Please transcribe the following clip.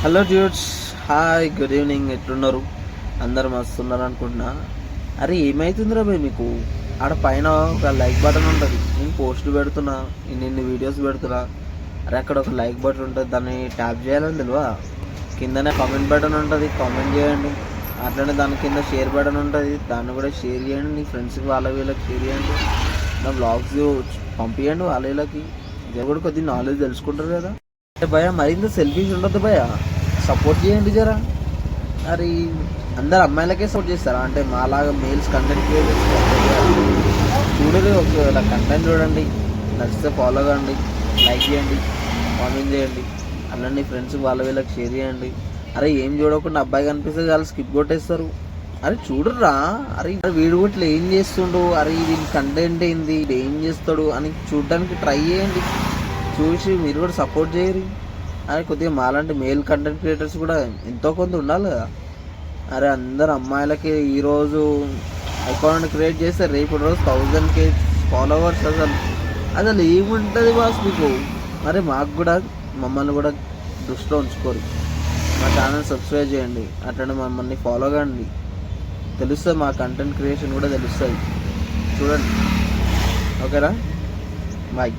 Hello dudes, hi, good evening. ఎట్లున్నారు? అందరు మస్తున్నారు అనుకుంటున్నా. అరే ఏమవుతుందిరా భయ్ మీకు? ఆడ పైన ఒక లైక్ బటన్ ఉంటుంది. నేను పోస్టులు పెడుతున్నా, ఇన్ని వీడియోస్ పెడుతున్నా. అరే అక్కడ ఒక లైక్ బటన్ ఉంటుంది, దాన్ని ట్యాప్ చేయాలని తెలియదా? కిందనే కామెంట్ బటన్ ఉంటుంది, కామెంట్ చేయండి. అట్లనే దాని కింద షేర్ బటన్ ఉంటుంది, దాన్ని కూడా షేర్ చేయండి. నీ ఫ్రెండ్స్కి వాళ్ళ వీళ్ళకి షేర్ చేయండి. నా బ్లాగ్స్ పంపించండి వాళ్ళ వీళ్ళకి. ఇది కూడా కొద్దిగా నాలెడ్జ్ తెలుసుకుంటారు కదా. భయ మరింత సెల్ఫీస్ ఉండదు భయ, సపోర్ట్ చేయండి జరా. మరి అందరు అమ్మాయిలకే సపోర్ట్ చేస్తారా? అంటే మాలాగా మేల్స్ కంటెంట్ క్రియేటర్స్ చూడరు. ఒకవేళ కంటెంట్ చూడండి, నచ్చితే ఫాలో కండి, లైక్ చేయండి, కామెంట్ చేయండి. అలాంటి ఫ్రెండ్స్ వాళ్ళ వీళ్ళకి షేర్ చేయండి. అరే ఏం చూడకుండా అబ్బాయి కనిపిస్తే చాలా స్కిప్ కొట్టేస్తారు. అరే చూడరా, అరే వీడు కూడా ఏం చేస్తుండు, అరే వీడి కంటెంట్ ఏంది, ఏం చేస్తాడు అని చూడడానికి ట్రై చేయండి. చూసి మీరు కూడా సపోర్ట్ చేయరు. అని కొద్దిగా మాలాంటి మేల్ కంటెంట్ క్రియేటర్స్ కూడా ఎంతో కొంత ఉండాలి కదా. అరే అందరు అమ్మాయిలకి ఈరోజు అకౌంట్ క్రియేట్ చేస్తే రేపు రోజు 1000K ఫాలోవర్స్. అసలు అసలు ఏముంటుంది బాస్ మీకు? మరి మాకు కూడా మమ్మల్ని కూడా దృష్టిలో ఉంచుకోరు. మా ఛానల్ సబ్స్క్రైబ్ చేయండి, అట్లనే మమ్మల్ని ఫాలో కండి. తెలుస్తుంది, మా కంటెంట్ క్రియేషన్ కూడా తెలుస్తుంది. చూడండి. ఓకేనా? బాయ్.